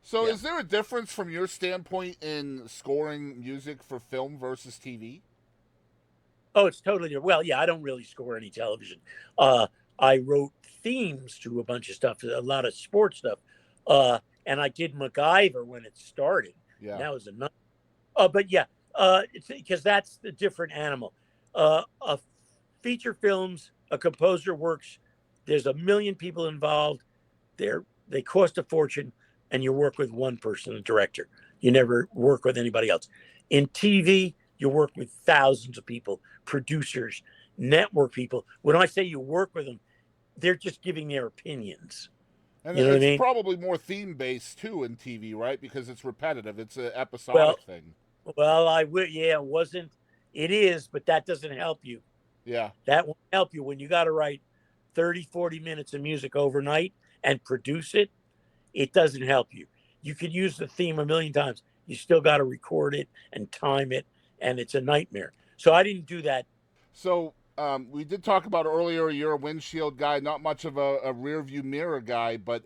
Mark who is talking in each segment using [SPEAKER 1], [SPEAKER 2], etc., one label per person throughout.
[SPEAKER 1] So,
[SPEAKER 2] Yeah.
[SPEAKER 1] is there a difference from your standpoint in scoring music for film versus TV?
[SPEAKER 2] Oh, it's totally different. Well, yeah, I don't really score any television. Uh, I wrote themes to a bunch of stuff, a lot of sports stuff. And I did MacGyver when it started. And
[SPEAKER 1] Yeah.
[SPEAKER 2] that was a nut. But yeah, it's because that's the different animal. A feature films, a composer works. There's a million people involved. They cost a fortune, and you work with one person, a director. You never work with anybody else. In TV, you work with thousands of people, producers, network people. When I say you work with them, they're just giving their opinions.
[SPEAKER 1] And
[SPEAKER 2] You know what I
[SPEAKER 1] it's
[SPEAKER 2] mean?
[SPEAKER 1] probably more theme based too in TV, right? Because it's repetitive. It's an
[SPEAKER 2] Well,
[SPEAKER 1] episodic thing.
[SPEAKER 2] I would. Yeah, it wasn't. It is, but that doesn't help you.
[SPEAKER 1] Yeah.
[SPEAKER 2] That won't help you when you got to write 30, 40 minutes of music overnight and produce it. It doesn't help you. You could use the theme a million times. You still got to record it and time it, and it's a nightmare. So I didn't do that.
[SPEAKER 1] So we did talk about earlier. You're a windshield guy, not much of a rear view mirror guy. But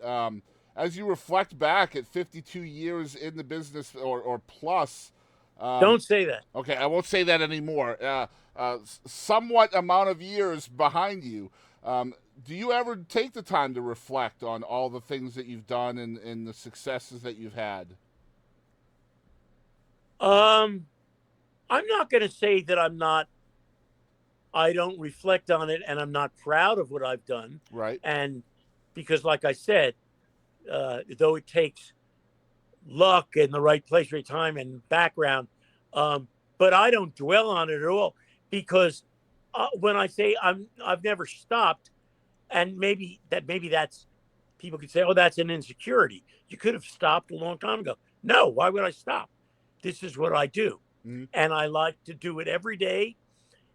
[SPEAKER 1] as you reflect back at 52 years in the business or plus, um,
[SPEAKER 2] Don't say that.
[SPEAKER 1] okay, I won't say that anymore. Somewhat amount of years behind you. Do you ever take the time to reflect on all the things that you've done and the successes that you've had?
[SPEAKER 2] Um, I'm not going to say that I don't reflect on it and I'm not proud of what I've done.
[SPEAKER 1] Right.
[SPEAKER 2] And because, like I said, though it takes luck in the right place, right time, and background. But I don't dwell on it at all because when I say I've never stopped, and maybe that's people could say, oh, that's an insecurity. You could have stopped a long time ago. No, why would I stop? This is what I do,
[SPEAKER 1] Mm-hmm.
[SPEAKER 2] and I like to do it every day.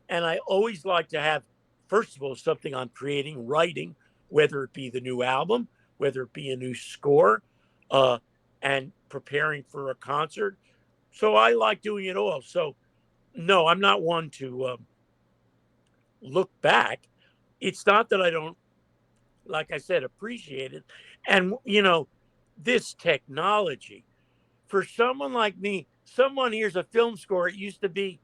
[SPEAKER 2] And I always like to have, first of all, something I'm creating, writing, whether it be the new album, whether it be a new score, uh, and preparing for a concert. So I like doing it all. So no, I'm not one to look back. It's not that I don't, like I said, appreciate it. And this technology for someone like me, someone hears a film score. It used to be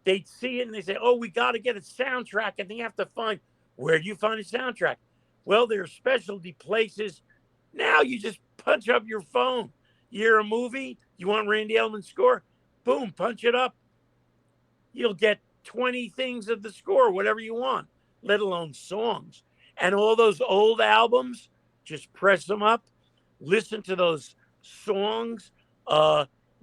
[SPEAKER 2] they'd see it and they say, "Oh, we got to get a soundtrack," and they have to find where do you find a soundtrack? Well, there are specialty places. Now you just punch up your phone. You're a movie. You want Randy Edelman score? Boom, punch it up. You'll get 20 things of the score, whatever you want, let alone songs. And all those old albums, just press them up, listen to those songs.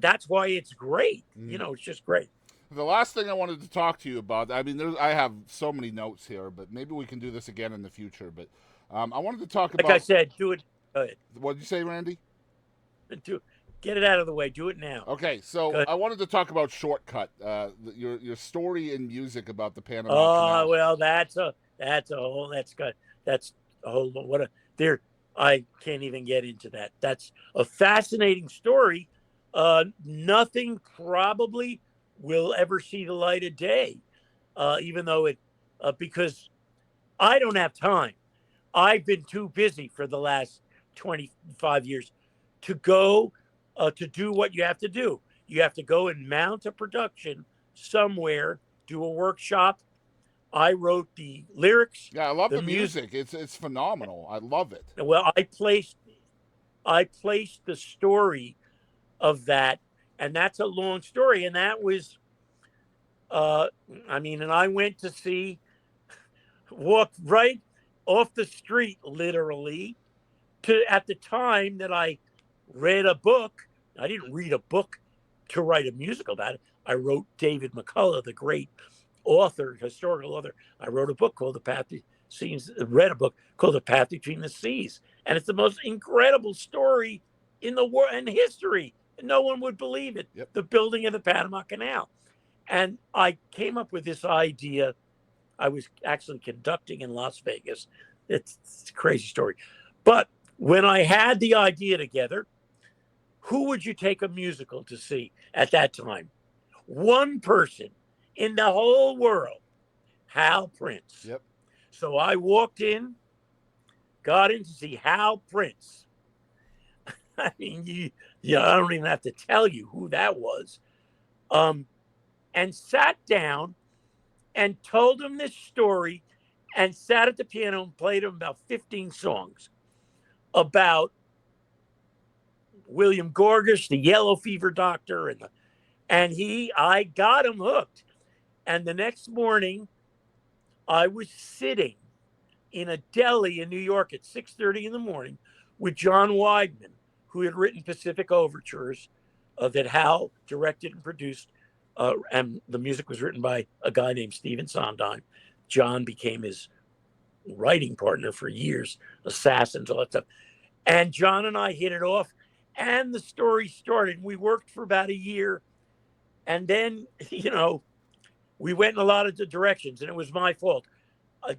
[SPEAKER 2] That's why it's great.
[SPEAKER 1] Mm-hmm.
[SPEAKER 2] It's just great.
[SPEAKER 1] The last thing I wanted to talk to you about, I mean, I have so many notes here, but maybe we can do this again in the future. But I wanted to talk
[SPEAKER 2] Like I
[SPEAKER 1] about,
[SPEAKER 2] said, do it. Go ahead.
[SPEAKER 1] what did you say, Randy?
[SPEAKER 2] Do get it out of the way. Do it now.
[SPEAKER 1] Okay,
[SPEAKER 2] Go
[SPEAKER 1] so
[SPEAKER 2] ahead.
[SPEAKER 1] I wanted to talk about Shortcut, your story in music about the Panama Canal.
[SPEAKER 2] Well, that's a whole that's a whole what a there. I can't even get into that. That's a fascinating story. Nothing probably will ever see the light of day, even though it because I don't have time. I've been too busy for the last 25 years to go to do what you have to do. You have to go and mount a production somewhere, do a workshop. I wrote the lyrics,
[SPEAKER 1] Yeah, I love
[SPEAKER 2] the
[SPEAKER 1] the
[SPEAKER 2] music.
[SPEAKER 1] music. It's phenomenal. I love it.
[SPEAKER 2] Well, I placed the story of that, and that's a long story. And that was, uh, and I went to see, walked right off the street, literally, to at the time that I read a book. I didn't read a book to write a musical about it. I wrote David McCullough, the great author, historical author. I wrote a book called The Path Seas, read a book called The Path Between the Seas. And it's the most incredible story in the world and history. No one would believe it.
[SPEAKER 1] Yep.
[SPEAKER 2] The building of the Panama Canal. And I came up with this idea. I was actually conducting in Las Vegas. It's a crazy story. But when I had the idea together, who would you take a musical to see at that time? One person in the whole world, Hal Prince.
[SPEAKER 1] Yep.
[SPEAKER 2] So I walked in, got in to see Hal Prince. I mean, I don't even have to tell you who that was. And sat down and told him this story and sat at the piano and played him about 15 songs about William Gorgas, the yellow fever doctor, I got him hooked. And the next morning, I was sitting in a deli in New York at 6:30 in the morning with John Weidman, who had written Pacific Overtures that Hal directed and produced. And the music was written by a guy named Stephen Sondheim. John became his writing partner for years, Assassins, all that stuff. And John and I hit it off, and the story started. We worked for about a year. And then, we went in a lot of directions, and it was my fault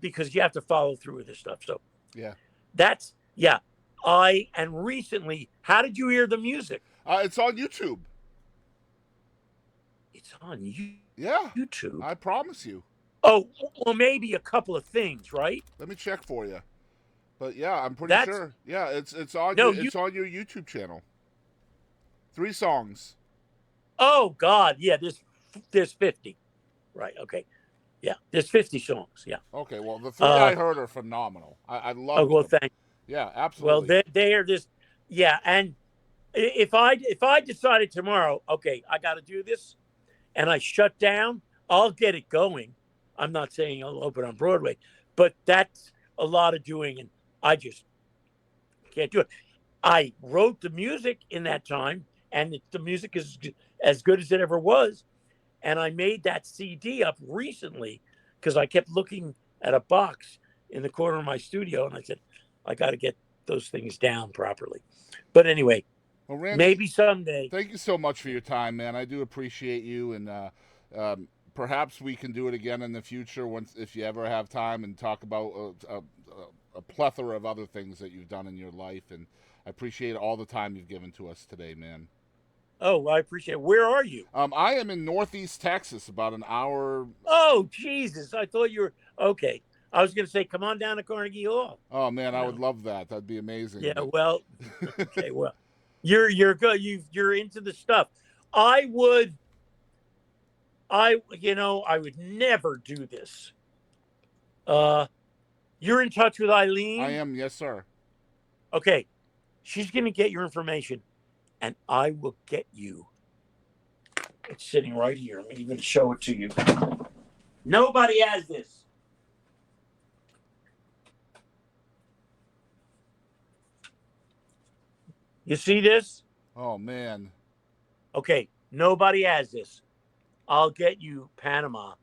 [SPEAKER 2] because you have to follow through with this stuff. So,
[SPEAKER 1] Yeah.
[SPEAKER 2] And recently, how did you hear the music?
[SPEAKER 1] It's on YouTube.
[SPEAKER 2] It's on YouTube.
[SPEAKER 1] I promise you.
[SPEAKER 2] Oh, well, maybe a couple of things, right?
[SPEAKER 1] Let me check for you. But yeah, I'm pretty sure. Yeah, it's on it's on your YouTube channel. 3 songs.
[SPEAKER 2] Oh God, yeah. There's 50. Right. Okay. Yeah. There's 50 songs. Yeah.
[SPEAKER 1] Okay. Well, the 3 I heard are phenomenal. I love.
[SPEAKER 2] Oh well,
[SPEAKER 1] them.
[SPEAKER 2] thank you.
[SPEAKER 1] Yeah, absolutely.
[SPEAKER 2] Well, they are this. Yeah, and if I decided tomorrow, okay, I got to do this, and I shut down, I'll get it going. I'm not saying I'll open on Broadway, but that's a lot of doing, and I just can't do it. I wrote the music in that time, and the music is as good as it ever was. And I made that CD up recently because I kept looking at a box in the corner of my studio, and I said, I got to get those things down properly. But anyway,
[SPEAKER 1] well, Randy,
[SPEAKER 2] maybe someday.
[SPEAKER 1] Thank you so much for your time, man. I do appreciate you, and perhaps we can do it again in the future if you ever have time and talk about a plethora of other things that you've done in your life. And I appreciate all the time you've given to us today, man.
[SPEAKER 2] Oh, I appreciate it. Where are you?
[SPEAKER 1] I am in Northeast Texas, about an hour.
[SPEAKER 2] Oh, Jesus. I thought you were okay. I was going to say, come on down to Carnegie Hall.
[SPEAKER 1] Oh man, I would love that. That'd be amazing.
[SPEAKER 2] Yeah, well, okay, well, you're good. You're into the stuff. I would never do this. You're in touch with Eileen?
[SPEAKER 1] I am, yes, sir.
[SPEAKER 2] Okay. She's going to get your information, and I will get you. It's sitting right here. I'm even show it to you. Nobody has this. You see this?
[SPEAKER 1] Oh man.
[SPEAKER 2] Okay, nobody has this. I'll get you Panama.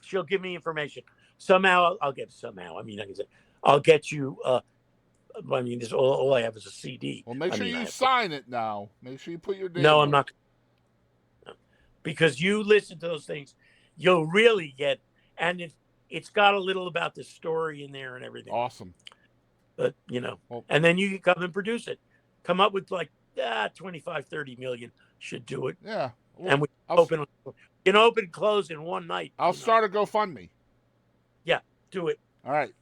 [SPEAKER 2] She'll give me information. Somehow I'll get somehow. I mean, like I said, I'll get you. I mean, this all I have is a CD.
[SPEAKER 1] Well, make sure you sign it now. Make sure you put your name.
[SPEAKER 2] No, I'm not. Because you listen to those things, you'll really get, and it's got a little about the story in there and everything.
[SPEAKER 1] Awesome.
[SPEAKER 2] But and then you can come and produce it. Come up with like 25, 30 million should do it.
[SPEAKER 1] Yeah. Well,
[SPEAKER 2] and we open and close in one night.
[SPEAKER 1] I'll start a GoFundMe.
[SPEAKER 2] Yeah, do it.
[SPEAKER 1] All right.